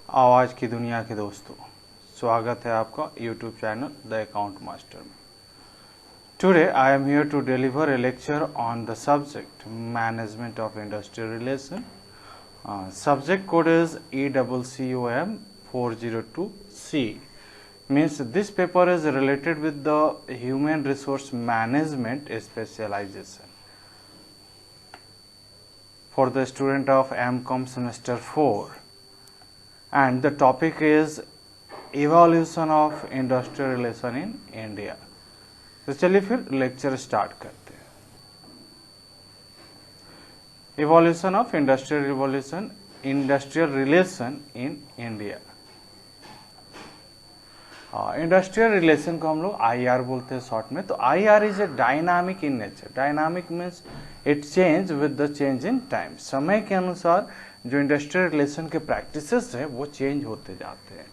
आवाज़ की दुनिया के दोस्तों, स्वागत है आपका YouTube channel the account master में। Today I am here to deliver a lecture on the subject Management of Industrial Relation. Subject code is ECCOM 402C. Means this paper is related with the Human Resource Management specialization for the student of MCOM semester 4. And the topic is evolution of industrial relation in India. तो चलिए फिर lecture start करते हैं। Evolution of industrial relation in India. Industrial relation को हम लोग IR बोलते हैं शॉर्ट में। तो IR is a dynamic in nature. Dynamic means it change with the change in time. समय के अनुसार जो इंडस्ट्रियल रिलेशन के प्रैक्टिसेस हैं वो चेंज होते जाते हैं।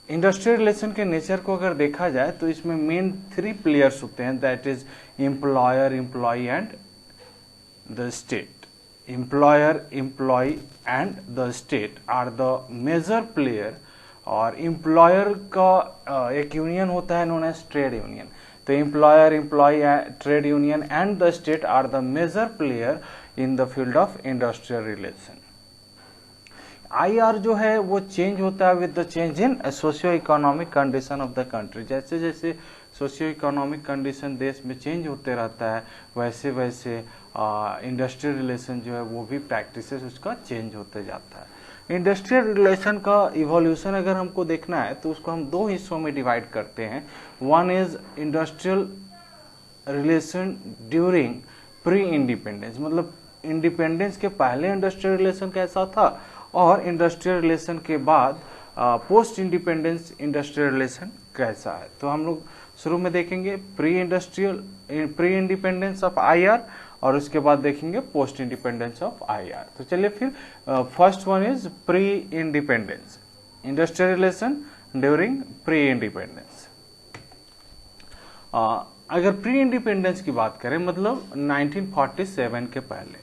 इंडस्ट्रियल रिलेशन के नेचर को अगर देखा जाए तो इसमें मेन 3 प्लेयर्स होते हैं, that is employer, employee and the state. Employer, employee and the state are the major player. और एम्प्लॉयर का एक यूनियन होता है नोन एज ट्रेड यूनियन। तो employer, employee, trade union and the state are the major player in the field of industrial relation. IR जो है वो change होता है with the change in socio economic condition of the country. जैसे जैसे socio economic condition देश में change होते रहता है वैसे वैसे इंडस्ट्रियल रिलेशन जो है वो भी प्रैक्टिसेस उसका चेंज होते जाता है। इंडस्ट्रियल रिलेशन का इवोल्यूशन अगर हमको देखना है तो उसको हम 2 हिस्सों में डिवाइड करते हैं। One is industrial relation during pre independence, मतलब इंडिपेंडेंस के पहले इंडस्ट्रियल रिलेशन कैसा था, और इंडस्ट्रियल रिलेशन के बाद पोस्ट इंडिपेंडेंस इंडस्ट्रियल रिलेशन कैसा है। तो हम लोग शुरू में देखेंगे प्री इंडिपेंडेंस ऑफ IR और उसके बाद देखेंगे पोस्ट इंडिपेंडेंस ऑफ IR। तो चलिए फिर first one is pre independence industrial relation during pre independence. अगर प्री इंडिपेंडेंस की बात करें मतलब 1947 के पहले,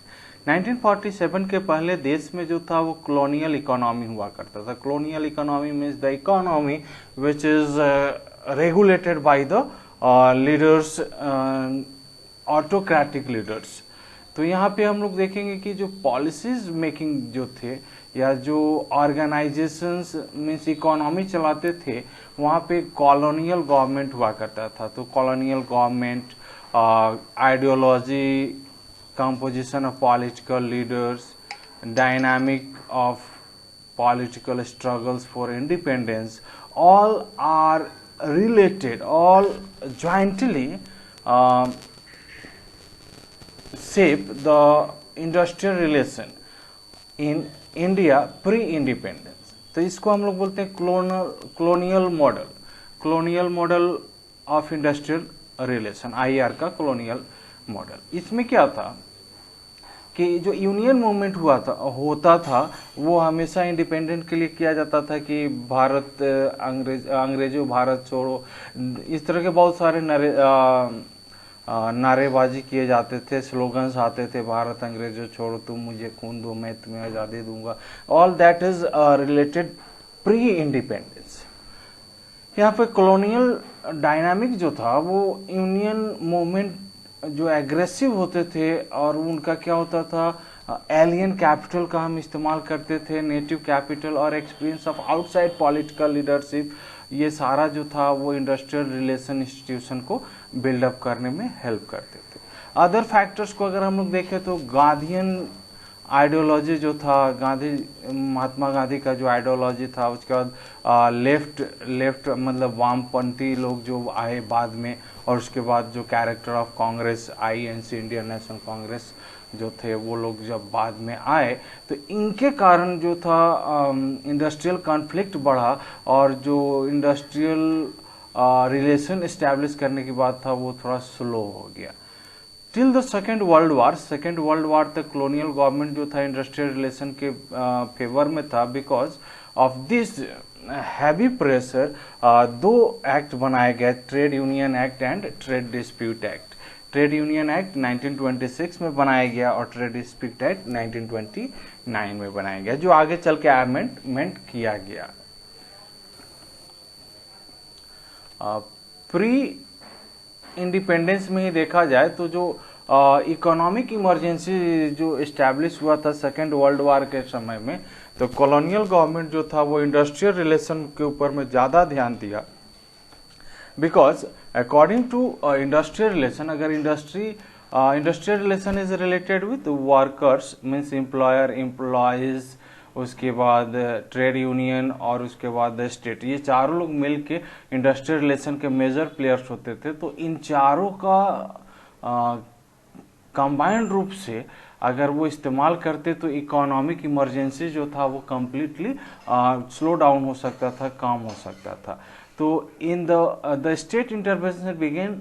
1947 के पहले देश में जो था वो कॉलोनियल इकोनॉमी हुआ करता था। Colonial economy means the economy which is regulated by the leaders, autocratic leaders. तो यहाँ पे हम लोग देखेंगे कि जो पॉलिसीज मेकिंग जो थे या जो ऑर्गेनाइजेशंस मीन्स इकोनॉमी चलाते थे वहाँ पे कॉलोनियल गवर्नमेंट हुआ करता था। तो colonial government, ideology, composition of political leaders, dynamic of political struggles for independence, all are related, all jointly shape the industrial relation in India pre-independence। तो इसको हम लोग बोलते हैं colonial model of industrial relation, IR का colonial model. इसमें क्या था कि जो यूनियन मूवमेंट होता था वो हमेशा इंडिपेंडेंट के लिए किया जाता था कि भारत अंग्रेजों भारत छोड़ो, इस तरह के बहुत सारे नारेबाजी किए जाते थे, स्लोगन्स आते थे, भारत अंग्रेजों छोड़ो, तुम मुझे खून दो मैं तुम्हें आज़ादी दूंगा। All that is related pre independence. यहाँ पे कॉलोनियल डायनामिक जो था वो यूनियन मूवमेंट जो एग्रेसिव होते थे और उनका क्या होता था, एलियन कैपिटल का हम इस्तेमाल करते थे, नेटिव कैपिटल और experience of outside political leadership, ये सारा जो था वो इंडस्ट्रियल रिलेशन इंस्टीट्यूशन को बिल्डअप करने में हेल्प करते थे। अदर फैक्टर्स को अगर हम लोग देखें तो गांधीयन आइडियोलॉजी जो था, महात्मा गांधी का जो आइडियोलॉजी था, उसके बाद लेफ्ट मतलब वामपंथी लोग जो आए बाद में, और उसके बाद जो character of Congress INC Indian national Congress जो थे वो लोग जब बाद में आए तो इनके कारण जो था इंडस्ट्रियल कॉन्फ्लिक्ट बढ़ा और जो इंडस्ट्रियल रिलेशन इस्टेब्लिश करने की बात था वो थोड़ा स्लो हो गया। Till the second world war तक कॉलोनियल गवर्नमेंट जो था इंडस्ट्रियल रिलेशन के फेवर में था। Because of this heavy pressure 2 act बनाए गए, trade union act and trade dispute act. Trade union act 1926 में बनाया गया और ट्रेड डिस्प्यूट एक्ट 1929 में बनाया गया, जो आगे चल के अमेंडमेंट किया गया। प्री इंडिपेंडेंस में ही देखा जाए तो जो इकोनॉमिक इमरजेंसी जो इस्टेब्लिश हुआ था सेकेंड वर्ल्ड वार के समय में, तो कॉलोनियल गवर्नमेंट जो था वो इंडस्ट्रियल रिलेशन के ऊपर में ज़्यादा ध्यान दिया। Because according to industrial relation, अगर industrial relation is related with workers means employer employees, उसके बाद ट्रेड यूनियन और उसके बाद स्टेट, ये चारों लोग मिलके इंडस्ट्रियल रिलेशन के मेजर प्लेयर्स होते थे। तो इन चारों का कंबाइंड रूप से अगर वो इस्तेमाल करते तो इकोनॉमिक इमरजेंसी जो था वो कम्प्लीटली स्लो डाउन हो सकता था, काम हो सकता था। तो in the state intervention began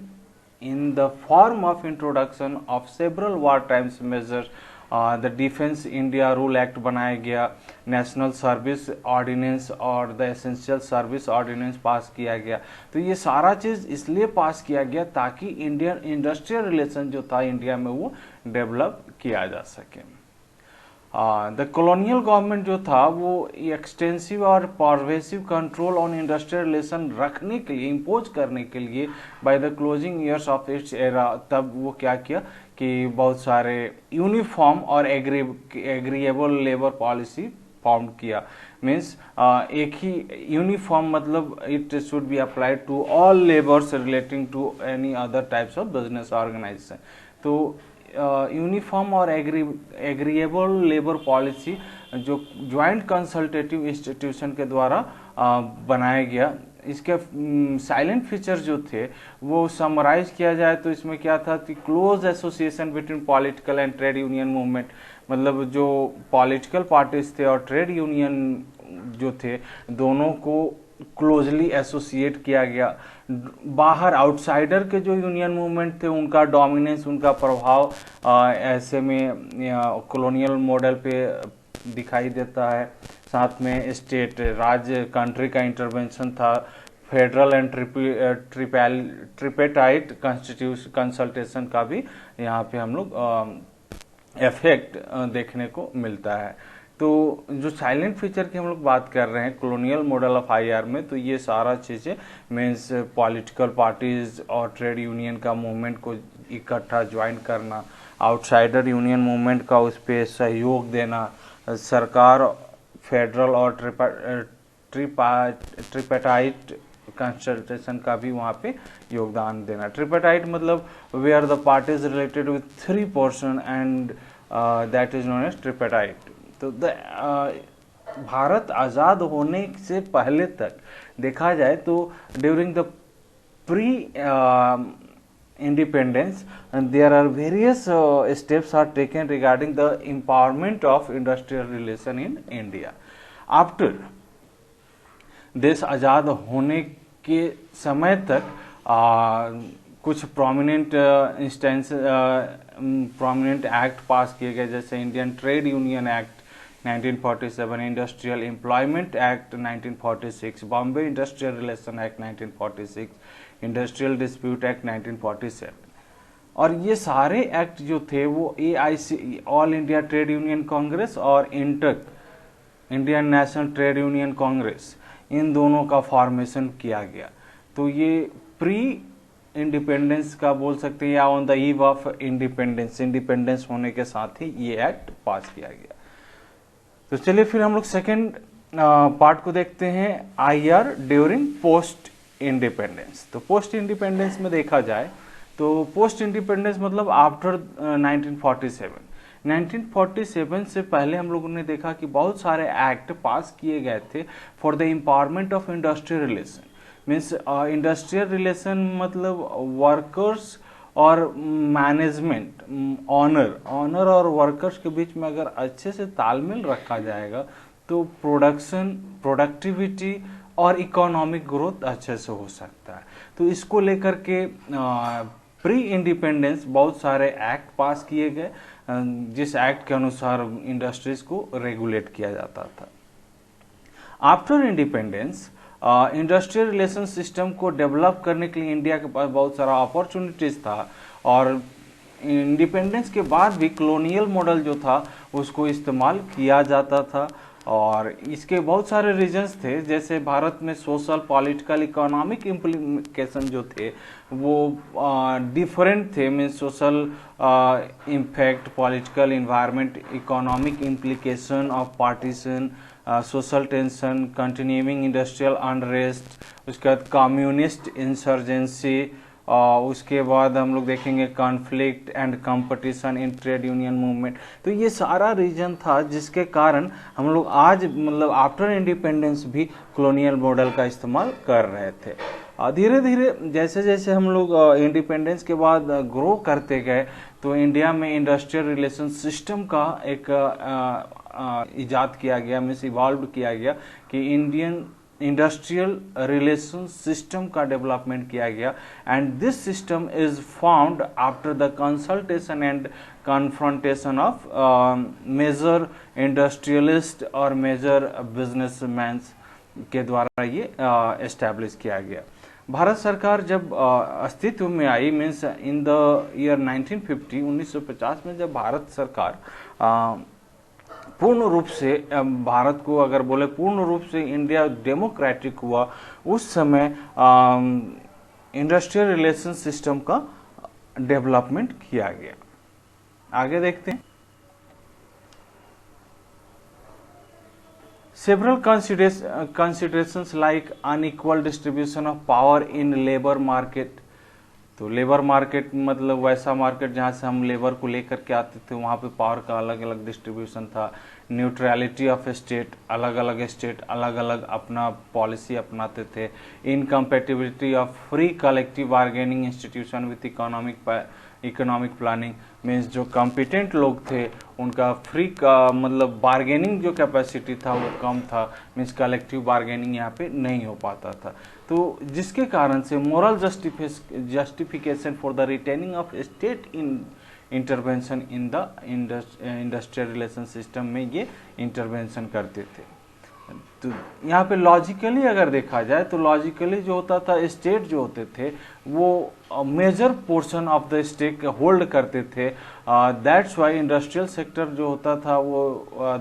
in the form of introduction of several war times measures, the defence India rule act बनाया गया, नेशनल सर्विस ऑर्डिनेंस और the essential service ordinance pass किया गया। तो ये सारा चीज़ इसलिए पास किया गया ताकि इंडियन इंडस्ट्रियल रिलेशन जो था इंडिया में वो डेवलप किया जा सके। द कॉलोनियल गवर्नमेंट जो था वो एक्सटेंसिव और pervasive control on industrial relation रखने के लिए, इम्पोज करने के लिए by the closing years of its era, तब वो क्या किया कि बहुत सारे यूनिफॉर्म और एग्रीएबल लेबर पॉलिसी फॉर्म किया। मीन्स एक ही यूनिफॉर्म मतलब it should be applied to all labours relating to any other types of business organisation. तो यूनिफॉर्म और एग्रीएबल लेबर पॉलिसी जो ज्वाइंट कंसल्टेटिव इंस्टीट्यूशन के द्वारा बनाया गया। इसके साइलेंट फीचर जो थे वो समराइज किया जाए तो इसमें क्या था कि close association between political and trade union movement, मतलब जो पॉलिटिकल पार्टीज थे और ट्रेड यूनियन जो थे दोनों को क्लोजली एसोसिएट किया गया। बाहर आउटसाइडर के जो यूनियन मूवमेंट थे उनका डोमिनेंस, उनका प्रभाव ऐसे में कॉलोनियल मॉडल पे दिखाई देता है। साथ में स्टेट राज्य कंट्री का इंटरवेंशन था, फेडरल एंड ट्रिपेटाइट कंसल्टेशन का भी यहाँ पे हम लोग इफेक्ट देखने को मिलता है। तो जो साइलेंट फीचर की हम लोग बात कर रहे हैं कॉलोनियल मॉडल ऑफ आईआर में, तो ये सारा चीज़ें मीन्स पॉलिटिकल पार्टीज और ट्रेड यूनियन का मूवमेंट को इकट्ठा ज्वाइन करना, आउटसाइडर यूनियन मूवमेंट का उस पर सहयोग देना, सरकार फेडरल और ट्रिपेटाइट कंसल्टेशन का भी वहाँ पे योगदान देना। ट्रिपेटाइट मतलब where the parties related with 3 person and that is known as tripartite. तो भारत आज़ाद होने से पहले तक देखा जाए तो during the pre independence there are various steps are taken regarding the empowerment of industrial relation in India. After देश आज़ाद होने के समय तक कुछ प्रोमिनेंट प्रोमिनेंट एक्ट पास किए गए, जैसे Indian trade union act 1947, industrial employment act 1946, Bombay industrial relation act 1946, industrial dispute act 1947। और ये सारे एक्ट जो थे वो AIC all India trade union congress और INTUC Indian national trade union congress, इन दोनों का फॉर्मेशन किया गया। तो ये प्री इंडिपेंडेंस का बोल सकते हैं या on the eve of independence, independence होने के साथ ही ये एक्ट पास किया गया। तो चलिए फिर हम लोग सेकेंड पार्ट को देखते हैं, आईआर ड्यूरिंग पोस्ट इंडिपेंडेंस। तो पोस्ट इंडिपेंडेंस में देखा जाए तो पोस्ट इंडिपेंडेंस मतलब आफ्टर 1947। 1947 से पहले हम लोगों ने देखा कि बहुत सारे एक्ट पास किए गए थे for the empowerment of industrial relation. Means industrial relation मतलब वर्कर्स और मैनेजमेंट, ऑनर और वर्कर्स के बीच में अगर अच्छे से तालमेल रखा जाएगा तो प्रोडक्टिविटी और इकोनॉमिक ग्रोथ अच्छे से हो सकता है। तो इसको लेकर के प्री इंडिपेंडेंस बहुत सारे एक्ट पास किए गए जिस एक्ट के अनुसार इंडस्ट्रीज को रेगुलेट किया जाता था। After independence industrial relation system को डेवलप करने के लिए इंडिया के पास बहुत सारा अपॉर्चुनिटीज था और इंडिपेंडेंस के बाद भी कॉलोनियल मॉडल जो था उसको इस्तेमाल किया जाता था। और इसके बहुत सारे रीजंस थे, जैसे भारत में सोशल, पॉलिटिकल, इकोनॉमिक इम्प्लीकेशन जो थे वो डिफरेंट थे। Mean social impact, political environment, economic implication of partition, social tension, continuing industrial unrest, उसके बाद कम्युनिस्ट इंसर्जेंसी, उसके बाद हम लोग देखेंगे conflict and competition in trade union movement. तो ये सारा रीजन था जिसके कारण हम लोग आज मतलब आफ्टर इंडिपेंडेंस भी कॉलोनियल मॉडल का इस्तेमाल कर रहे थे। धीरे धीरे जैसे जैसे हम लोग इंडिपेंडेंस के बाद ग्रो करते गए तो इंडिया में इंडस्ट्रियल रिलेशन सिस्टम का एक इजाद किया गया, मीन्स इवॉल्व किया गया कि इंडियन इंडस्ट्रियल रिलेशन सिस्टम का डेवलपमेंट किया गया। And this system is found after the consultation and confrontation of major industrialist और मेजर बिजनेसमैन के द्वारा ये एस्टैब्लिश किया गया। भारत सरकार जब अस्तित्व में आई, मीन्स इन द ईयर 1950, 1950 में जब भारत सरकार पूर्ण रूप से भारत को अगर बोले पूर्ण रूप से इंडिया डेमोक्रेटिक हुआ, उस समय इंडस्ट्रियल रिलेशन सिस्टम का डेवलपमेंट किया गया। आगे देखते हैं। Several considerations like unequal distribution of power in labor market। तो लेबर मार्केट मतलब वैसा मार्केट जहाँ से हम लेबर को लेकर के आते थे, वहाँ पे पावर का अलग अलग डिस्ट्रीब्यूशन था। न्यूट्रलिटी ऑफ स्टेट, अलग अलग स्टेट अलग अलग अपना पॉलिसी अपनाते थे। Incompatibility of free collective bargaining institution with economic planning, means जो कॉम्पिटेंट लोग थे उनका फ्री का मतलब बार्गेनिंग जो कैपेसिटी था वो कम था, मीन्स कलेक्टिव बार्गेनिंग यहाँ पे नहीं हो पाता था। तो जिसके कारण से moral justification for the retaining of state in intervention in the industrial relation system में ये इंटरवेंशन करते थे। तो यहाँ पे लॉजिकली अगर देखा जाए तो लॉजिकली जो होता था, स्टेट जो होते थे वो major portion of the stake hold करते थे। दैट्स वाई इंडस्ट्रियल सेक्टर जो होता था वो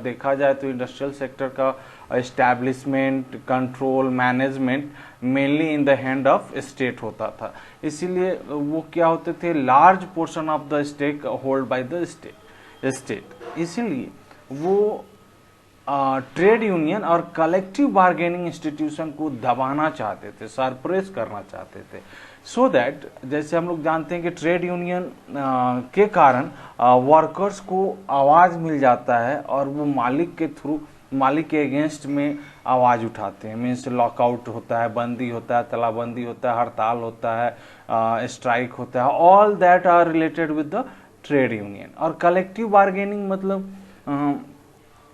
देखा जाए तो इंडस्ट्रियल सेक्टर का establishment, control, management mainly in the hand of state होता था। इसीलिए वो क्या होते थे, large portion of the stake hold by the state. इसीलिए वो ट्रेड यूनियन और कलेक्टिव बार्गेनिंग इंस्टीट्यूशन को दबाना चाहते थे, सरप्रेस करना चाहते थे, सो दैट जैसे हम लोग जानते हैं कि ट्रेड यूनियन के कारण वर्कर्स को आवाज मिल जाता है और वो मालिक के अगेंस्ट में आवाज उठाते हैं। मीन्स लॉकआउट होता है, बंदी होता है, तालाबंदी होता है, हड़ताल होता है, स्ट्राइक होता है, all that are related with the trade union. और कलेक्टिव बार्गेनिंग मतलब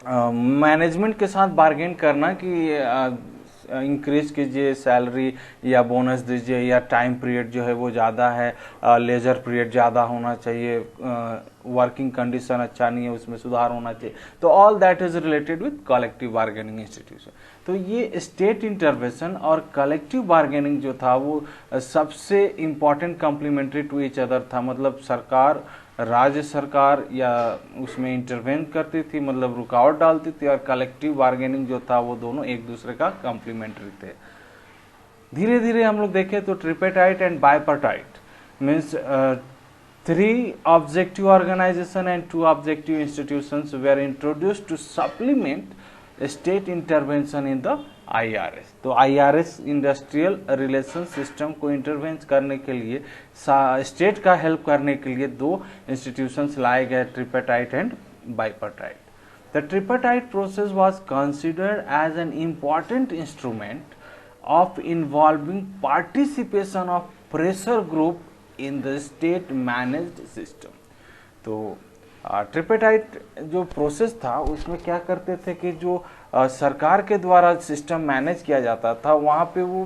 मैनेजमेंट के साथ बार्गेन करना कि इंक्रीज कीजिए सैलरी या बोनस दीजिए, या टाइम पीरियड जो है वो ज़्यादा है, लेजर पीरियड ज़्यादा होना चाहिए, वर्किंग कंडीशन अच्छा नहीं है उसमें सुधार होना चाहिए। तो all that is related with collective bargaining institution. तो ये स्टेट इंटरवेंशन और कलेक्टिव बार्गेनिंग जो था वो सबसे important complementary to each other था। मतलब सरकार, राज्य सरकार या उसमें इंटरवेन करती थी, मतलब रुकावट डालती थी, और कलेक्टिव बार्गेनिंग जो था वो दोनों एक दूसरे का कॉम्प्लीमेंट्री थे। धीरे धीरे हम लोग देखें तो tripartite and bipartite means 3 objective organisation and 2 objective institutions were introduced to supplement state intervention in the IRS। तो IRS इंडस्ट्रियल रिलेशन सिस्टम को इंटरवेंस करने के लिए, स्टेट का हेल्प करने के लिए 2 इंस्टीट्यूशंस लाए गए, tripartite and bipartite. The tripartite process was considered as an important instrument of involving participation of pressure group in the state managed system. तो ट्रिपेटाइट जो प्रोसेस था उसमें क्या करते थे कि जो सरकार के द्वारा सिस्टम मैनेज किया जाता था वहाँ पे वो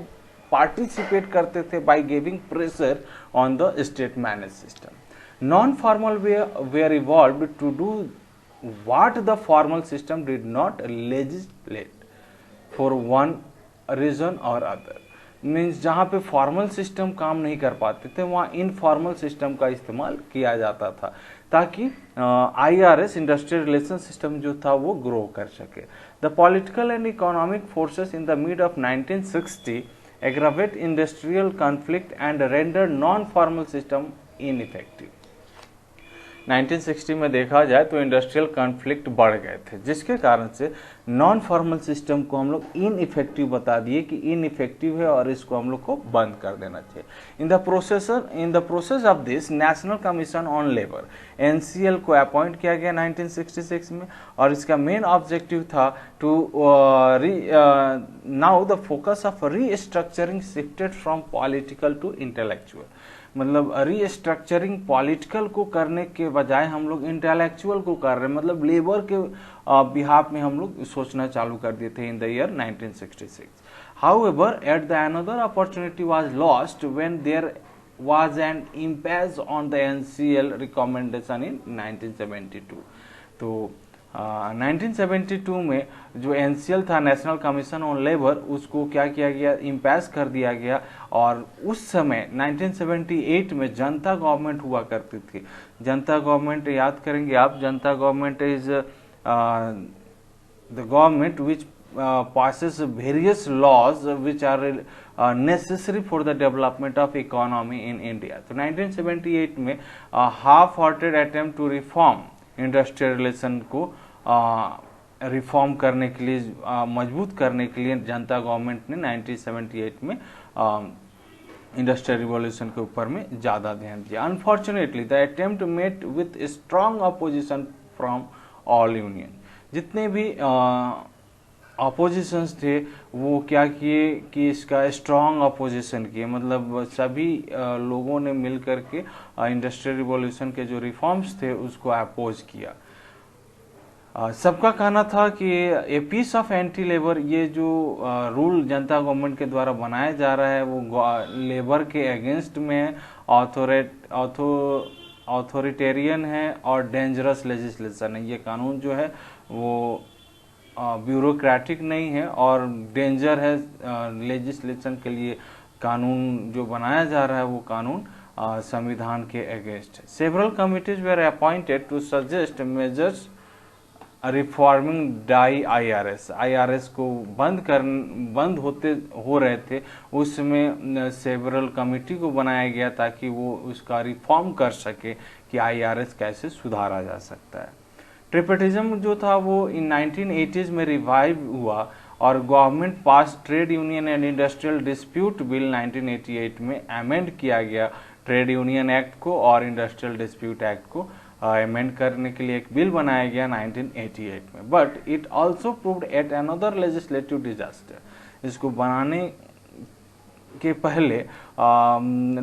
पार्टिसिपेट करते थे by giving pressure on the state manage system. Non formal were evolved to do what the formal system did not legislate for one reason और अदर। मीन्स जहाँ पे फॉर्मल सिस्टम काम नहीं कर पाते थे वहाँ इनफॉर्मल सिस्टम का इस्तेमाल किया जाता था ताकि IRS इंडस्ट्रियल रिलेशन सिस्टम जो था वो ग्रो कर सके। The political and economic forces in the mid of 1960 aggravate industrial conflict and render non formal system ineffective. 1960 में देखा जाए तो इंडस्ट्रियल कॉन्फ्लिक्ट बढ़ गए थे जिसके कारण से नॉन फॉर्मल सिस्टम को हम लोग इनइफेक्टिव बता दिए कि इनइफेक्टिव है और इसको हम लोग को बंद कर देना चाहिए। In the process of this national commission on labour NCL को अपॉइंट किया गया 1966 में और इसका मेन ऑब्जेक्टिव था to now the focus of restructuring shifted from political to intellectual. मतलब रीस्ट्रक्चरिंग पॉलिटिकल को करने के बजाय हम लोग इंटेलेक्चुअल को कर रहे हैं, मतलब लेबर के बिहाफ में हम लोग सोचना चालू कर दिए थे in the year 1966। However at the another opportunity was lost when there was an impasse on the NCL recommendation in 1972। तो 1972 में जो NCL था नेशनल कमीशन ऑन लेबर उसको क्या किया गया, इम्पैस कर दिया गया। और उस समय 1978 में जनता गवर्नमेंट हुआ करती थी। जनता गवर्नमेंट याद करेंगे आप, जनता government is the government which passes various laws which are necessary for the development of economy in India। तो 1978 में half-hearted attempt to reform industrial relation को रिफॉर्म करने के लिए मजबूत करने के लिए जनता गवर्नमेंट ने 1978 में इंडस्ट्रियल रिवॉल्यूशन के ऊपर में ज़्यादा ध्यान दिया। Unfortunately the attempt met with strong opposition from all union. जितने भी अपोजिशंस थे वो क्या किए कि इसका स्ट्रांग अपोजिशन किए, मतलब सभी लोगों ने मिल करके इंडस्ट्रियल रिवॉल्यूशन के जो रिफॉर्म्स थे उसको अपोज किया। सबका कहना था कि a piece of anti labour, ये जो रूल जनता गवर्नमेंट के द्वारा बनाया जा रहा है वो लेबर के अगेंस्ट में है, ऑथोरिटेरियन है और डेंजरस लेजिस्लेशन है। ये कानून जो है वो ब्यूरोक्रेटिक नहीं है और डेंजर है लेजिस्लेशन के लिए। कानून जो बनाया जा रहा है वो कानून संविधान के अगेंस्ट है। Several committees were appointed to suggest measures reforming IRS को बंद हो रहे थे, उसमें सेवरल कमिटी को बनाया गया ताकि वो उसका रिफॉर्म कर सके कि IRS कैसे सुधारा जा सकता है। ट्रिपेटिज्म जो था वो इन 1980s में रिवाइव हुआ और government pass trade union and industrial dispute bill 1988 में अमेंड किया गया। ट्रेड यूनियन एक्ट को और इंडस्ट्रियल डिस्प्यूट एक्ट को अमेंड करने के लिए एक बिल बनाया गया 1988 में। But it also proved at another legislative disaster. इसको बनाने के पहले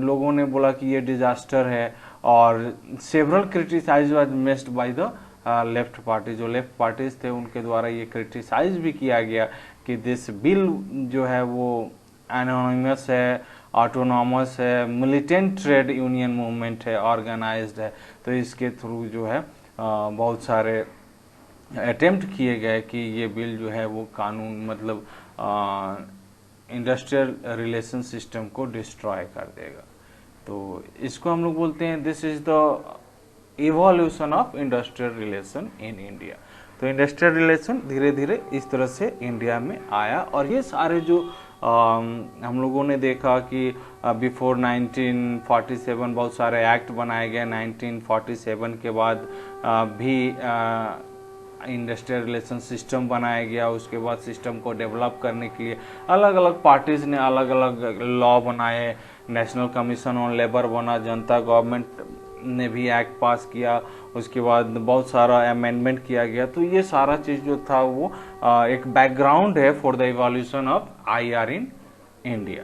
लोगों ने बोला कि ये डिजास्टर है और several criticise was messed by the left party. जो लेफ्ट पार्टीज थे उनके द्वारा ये क्रिटिसाइज भी किया गया कि दिस बिल जो है वो एनोनिमस है, ऑटोनॉमस है, मिलिटेंट ट्रेड यूनियन मूवमेंट है, ऑर्गेनाइज्ड है। तो इसके थ्रू जो है बहुत सारे अटेम्प्ट किए गए कि ये बिल जो है वो कानून मतलब इंडस्ट्रियल रिलेशन सिस्टम को डिस्ट्रॉय कर देगा। तो इसको हम लोग बोलते हैं this is the evolution of industrial relation in India. तो इंडस्ट्रियल रिलेशन धीरे धीरे इस तरह से इंडिया में आया और ये सारे जो हम लोगों ने देखा कि बिफोर 1947 बहुत सारे एक्ट बनाए गए। 1947 के बाद भी इंडस्ट्रियल रिलेशन सिस्टम बनाया गया। उसके बाद सिस्टम को डेवलप करने के लिए अलग अलग पार्टीज ने अलग अलग लॉ बनाए। नेशनल कमीशन ऑन लेबर बना, जनता गवर्नमेंट ने भी एक्ट पास किया, उसके बाद बहुत सारा अमेंडमेंट किया गया। तो ये सारा चीज जो था वो एक बैकग्राउंड है for the evolution of IR in India.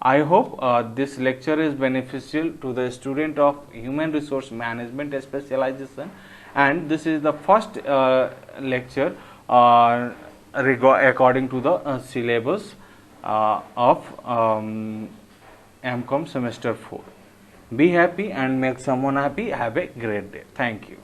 I hope this lecture is beneficial to the student of human resource management specialization, and this is the first lecture according to the syllabus of MCOM semester 4. Be happy and make someone happy. Have a great day. Thank you.